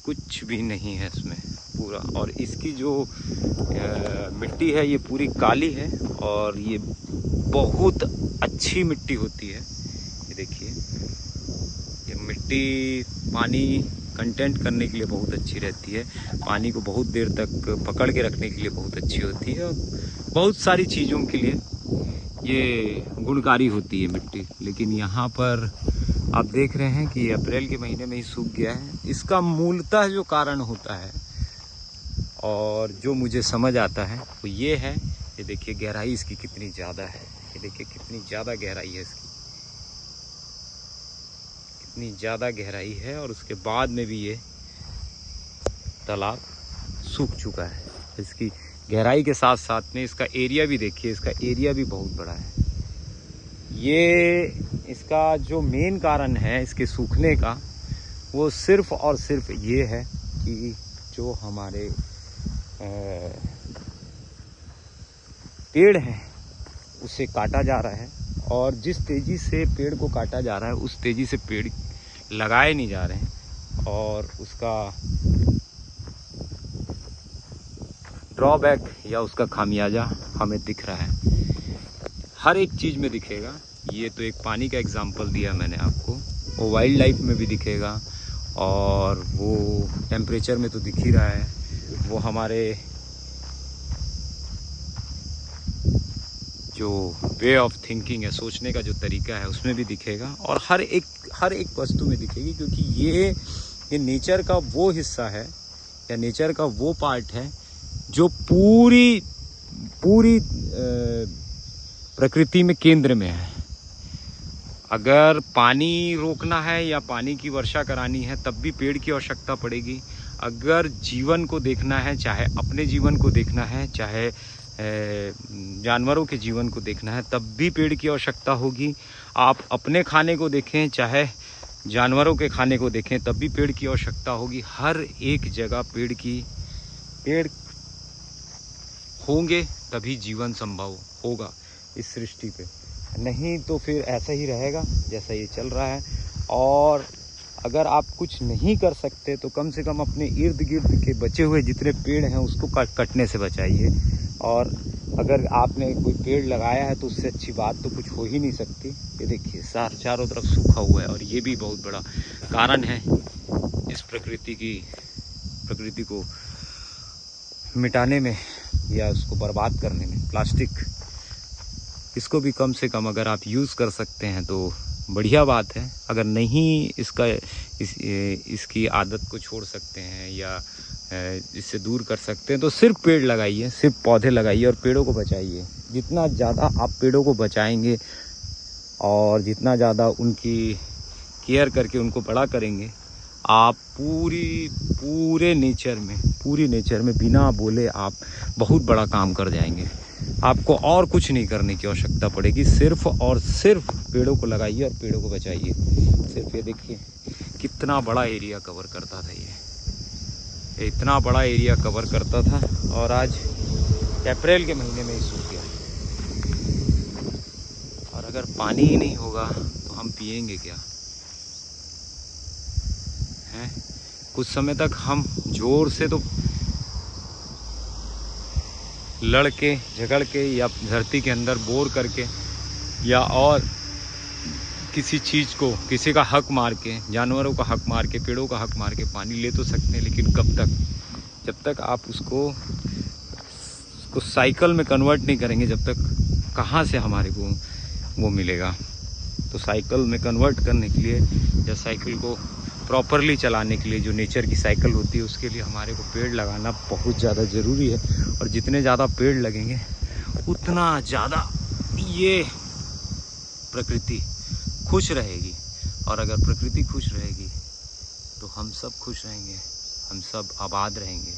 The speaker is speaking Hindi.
कुछ भी नहीं है इसमें पूरा। और इसकी जो मिट्टी है ये पूरी काली है और ये बहुत अच्छी मिट्टी होती है। ये देखिए, ये मिट्टी पानी कंटेंट करने के लिए बहुत अच्छी रहती है, पानी को बहुत देर तक पकड़ के रखने के लिए बहुत अच्छी होती है और बहुत सारी चीज़ों के लिए ये गुणकारी होती है मिट्टी। लेकिन यहाँ पर आप देख रहे हैं कि अप्रैल के महीने में ही सूख गया है। इसका मूलतः जो कारण होता है और जो मुझे समझ आता है वो ये है, ये देखिए गहराई इसकी कितनी ज़्यादा है, ये देखिए कितनी ज़्यादा गहराई है इसकी, कितनी ज़्यादा गहराई है। और उसके बाद में भी ये तालाब सूख चुका है। इसकी गहराई के साथ साथ में इसका एरिया भी देखिए, इसका एरिया भी बहुत बड़ा है। ये इसका जो मेन कारण है इसके सूखने का, वो सिर्फ और सिर्फ ये है कि जो हमारे पेड़ हैं उसे काटा जा रहा है। और जिस तेज़ी से पेड़ को काटा जा रहा है उस तेज़ी से पेड़ लगाए नहीं जा रहे हैं। और उसका ड्रॉबैक या उसका खामियाजा हमें दिख रहा है, हर एक चीज़ में दिखेगा। ये तो एक पानी का एग्जांपल दिया मैंने आपको, वो वाइल्ड लाइफ में भी दिखेगा और वो टेम्परेचर में तो दिख ही रहा है, वो हमारे जो वे ऑफ थिंकिंग है, सोचने का जो तरीका है, उसमें भी दिखेगा और हर एक वस्तु में दिखेगी। क्योंकि ये नेचर का वो हिस्सा है या नेचर का वो पार्ट है जो पूरी प्रकृति में केंद्र में है। अगर पानी रोकना है या पानी की वर्षा करानी है तब भी पेड़ की आवश्यकता पड़ेगी। अगर जीवन को देखना है, चाहे अपने जीवन को देखना है, चाहे जानवरों के जीवन को देखना है, तब भी पेड़ की आवश्यकता होगी। आप अपने खाने को देखें, चाहे जानवरों के खाने को देखें, तब भी पेड़ की आवश्यकता होगी। हर एक जगह पेड़ होंगे तभी जीवन संभव होगा इस सृष्टि पे, नहीं तो फिर ऐसा ही रहेगा जैसा ये चल रहा है। और अगर आप कुछ नहीं कर सकते तो कम से कम अपने इर्द गिर्द के बचे हुए जितने पेड़ हैं उसको कटने से बचाइए। और अगर आपने कोई पेड़ लगाया है तो उससे अच्छी बात तो कुछ हो ही नहीं सकती। ये देखिए चारों तरफ सूखा हुआ है और ये भी बहुत बड़ा कारण है इस प्रकृति को मिटाने में या उसको बर्बाद करने में। प्लास्टिक, इसको भी कम से कम अगर आप यूज़ कर सकते हैं तो बढ़िया बात है। अगर नहीं इसकी आदत को छोड़ सकते हैं या इससे दूर कर सकते हैं तो सिर्फ पेड़ लगाइए, सिर्फ पौधे लगाइए और पेड़ों को बचाइए। जितना ज़्यादा आप पेड़ों को बचाएंगे और जितना ज़्यादा उनकी केयर करके उनको बड़ा करेंगे, आप पूरे नेचर में बिना बोले आप बहुत बड़ा काम कर जाएंगे। आपको और कुछ नहीं करने की आवश्यकता पड़ेगी, सिर्फ और सिर्फ पेड़ों को लगाइए और पेड़ों को बचाइए। सिर्फ ये देखिए कितना बड़ा एरिया कवर करता था, ये इतना बड़ा एरिया कवर करता था और आज अप्रैल के महीने में ही सूख गया। और अगर पानी ही नहीं होगा तो हम पिएंगे क्या? हैं? कुछ समय तक हम जोर से तो लड़ के झगड़ के या धरती के अंदर बोर करके या और किसी चीज़ को, किसी का हक मार के, जानवरों का हक मार के, पेड़ों का हक मार के पानी ले तो सकते हैं, लेकिन कब तक? जब तक आप उसको साइकिल में कन्वर्ट नहीं करेंगे, जब तक कहाँ से हमारे को वो मिलेगा। तो साइकिल में कन्वर्ट करने के लिए या साइकिल को प्रॉपरली चलाने के लिए जो नेचर की साइकिल होती है उसके लिए हमारे को पेड़ लगाना बहुत ज़्यादा ज़रूरी है। और जितने ज़्यादा पेड़ लगेंगे उतना ज़्यादा ये प्रकृति खुश रहेगी। और अगर प्रकृति खुश रहेगी तो हम सब खुश रहेंगे, हम सब आबाद रहेंगे।